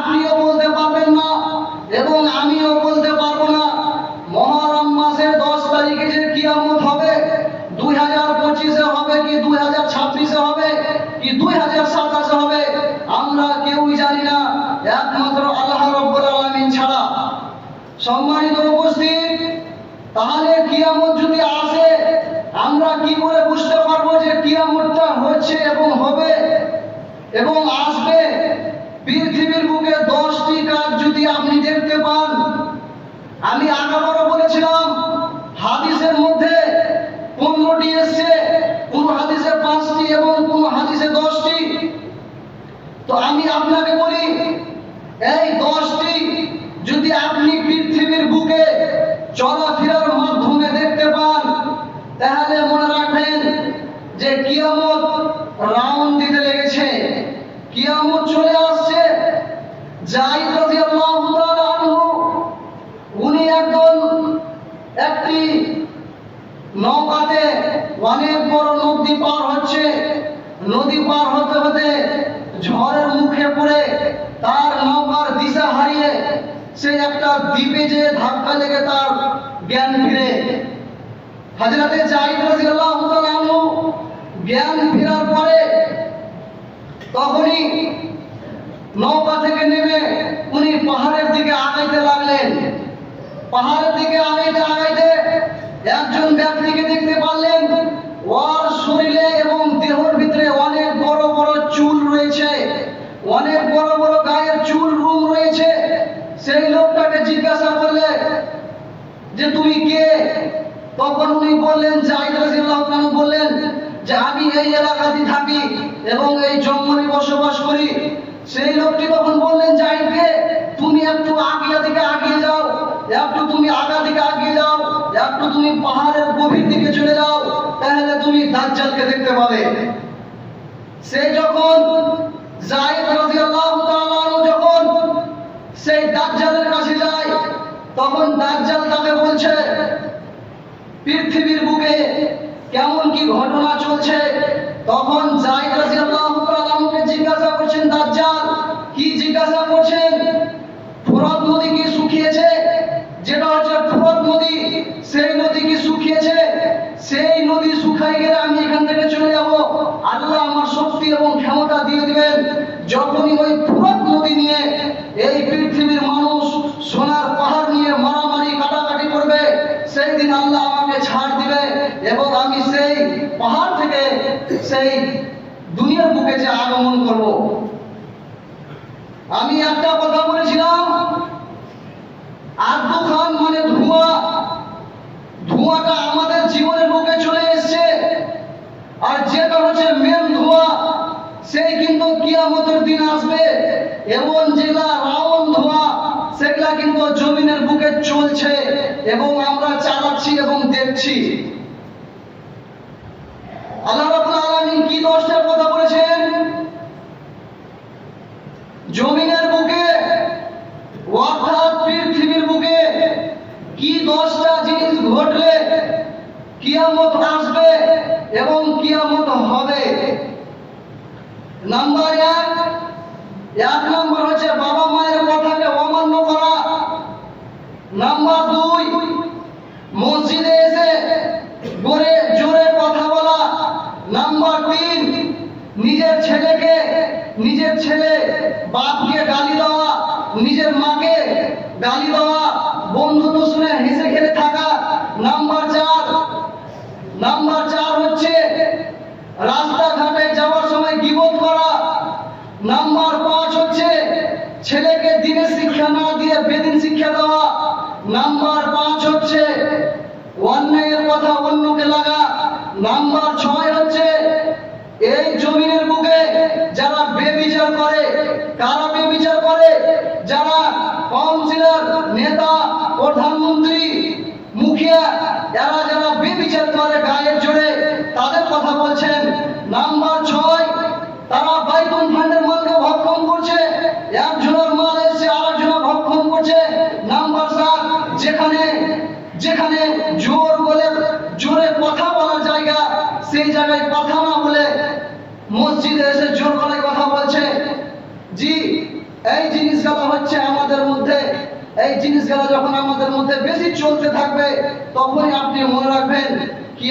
আপনিও বলতে পারবেন না এবং আমিও বলতে পারবো না মহরম মাসের 10 তারিখে যে কিয়ামত হবে 2025-এ হবে কি 2026-এ হবে কি 2027-এ হবে, আমরা কেউই জানি না, একমাত্র আল্লাহ রাব্বুল আলামিন ছাড়া। সম্মানিত উপস্থিত, তাহলে কিয়ামত যদি আসে আমরা কি করে বুঝতে পারবো যে কিয়ামতটা হচ্ছে এবং হবে এবং আসবে? পৃথিবীর বুকে 10টি কাজ যদি আপনি দেখতে পান, আমি আগেবারও বলেছিলাম হাদিসের মধ্যে 15টি এসছে, কোন হাদিসে 5টি এবং কোন হাদিসে 10টি। তো আমি আপনাকে বলি, এই 10টি যদি আপনি পৃথিবীর বুকে চলাফেরার মাধ্যমে দেখতে পান, তাহলে মনে রাখবেন যে কিয়ামত রাউন্ড দিতে লেগেছে, কিয়ামত চলে আসছে। যায়েদ রাদিয়াল্লাহু তাআলা আনহু উনি একটি নৌকাতে অনেক বড় নদী পার হচ্ছে, নদী পার হতে হতে ঝড়ের মুখে পড়ে তার নৌকার দিশা হারিয়ে সে একটা দ্বীপে যে ধাক্কা লেগে তার জ্ঞান ফিরে। হযরতে যায়েদ রাদিয়াল্লাহু তাআলা আনহু জ্ঞান ফেরার পরে তখনই নৌকা থেকে নেমে উনি পাহাড়ের দিকে আগাইতে লাগলেন। পাহাড়ের দিকে আগাইতে আগাইতে একজন ব্যক্তিকে দেখতে পারলেন, ওর শরীরে এবং দেহের ভিতরে অনেক বড় বড় চুল রয়েছে, অনেক বড় বড় গায়ের চুল রুম রয়েছে। সেই লোকটাকে জিজ্ঞাসা করলে যে তুমি কে? তখন উনি বললেন, যায়েদ রাদিয়াল্লাহু তাআলা বললেন যে আমি এই এলাকাতে থাকি এবং এই জঙ্গলে বসবাস করি। সেই লোকটি তখন বললেন যায়েদকে, তুমি একটু আগিয়ে দিকে আগিয়ে যাও, একটু তুমি আগা দিকে আগিয়ে যাও, একটু তুমি পাহাড়ের গভীর দিকে চলে যাও, তাহলে তুমি দাজ্জালকে দেখতে পাবে। সে যখন যায়েদ রাদিয়াল্লাহু তাআলা আনহু যখন সেই দাজ্জালের কাছে যায়, তখন দাজ্জাল তাকে বলছে পৃথিবীর বুকে কেমন কি ঘটনা চলছে। তখন যায়েদ রাদিয়াল্লাহু তাআলা আনহুকে জিজ্ঞাসা করছেন দাজ্জাল, কি জিজ্ঞাসা করছেন? ফোরাত নদী কি শুকিয়েছে? যেটা হচ্ছে ফোরাত নদী, সেই নদী কি শুকিয়েছে? সেই নদী শুকিয়ে গেলে আমি এখান থেকে চলে যাব, আল্লাহ আমার শক্তি এবং ক্ষমতা দিয়ে দিবেন। যখনই ওই ফোরাত নদী নিয়ে এই পৃথিবীর মানুষ সোনার পাহাড় নিয়ে মারামারি কাটাকাটি করবে, সেই দিন আল্লাহ আমাকে ছাড় দিবে এবং আমি সেই পাহাড় থেকে সেই দুনিয়ার বুকে যে আগমন করব। আমি একটা কথা বলেছিলাম, আব্দু খান মানে ধোঁয়া, ধোঁয়াটা আমাদের জীবনের বুকে চলে এসেছে। আর যেটা হচ্ছে মেন ধোঁয়া, সেই কিন্তু কিয়ামতের দিন আসবে এবং যেগুলা রাউন্ড ধোঁয়া সেগুলা কিন্তু জমিনের বুকে চলছে এবং আমরা চালাচ্ছি এবং দেখছি। আল্লাহ রাব্বুল আলামিন কি 10টার কথা বলেছেন? জমিনের বুকে অর্থাৎ পৃথিবীর বুকে কি 10টা জিনিস ঘটলে কিয়ামত আসবে এবং কিয়ামত হবে। নাম্বার 1 নম্বর হচ্ছে বাবা মায়ের কথাকে অমান্য করা। নাম্বার 2 মসজিদে এসে জোরে কথা বলা। নাম্বার 3 নিজের ছেলে বাপকে গালি দেওয়া, নিজের মাকে গালি দেওয়া, বন্ধুত্ব শুনে হেসে খেলে থাকা। নাম্বার 4 হচ্ছে রাস্তাঘাটে যাওয়ার সময় গীবত করা। নাম্বার 5 হচ্ছে ছেলেকে দিনের শিক্ষা না দিয়ে বেদিন শিক্ষা দেওয়া। নাম্বার 5 হচ্ছে অন্যায়ের কথা অন্যকে লাগা। নাম্বার 6 হচ্ছে এই জমিনের বুকে যারা বেবিচার করে। কারা বেবিচার করে? যারা কাউন্সিলর, নেতা, প্রধানমন্ত্রী, মুখিয়া, এরা যারা বেবিচার করে গায়ের জোরে, তাদের কথা বলছেন। নাম্বার 6 তারা বাইতুল ফান্ডের মালকে ভক্ষণ করছে, একজনের মাল এসে আরেকজনের ভক্ষণ করছে। নাম্বার 7 যেখানে জোরে কথা বলার জায়গা, সেই জায়গায় কথা না বলে মসজিদে এসে জোর গলায় কথা বলছে। জি, এই জিনিসগুলো হচ্ছে আমাদের মধ্যে, এই জিনিসগুলো যখন আমাদের মধ্যে বেশি চলতে থাকবে তখনই আপনি মনে রাখবেন কি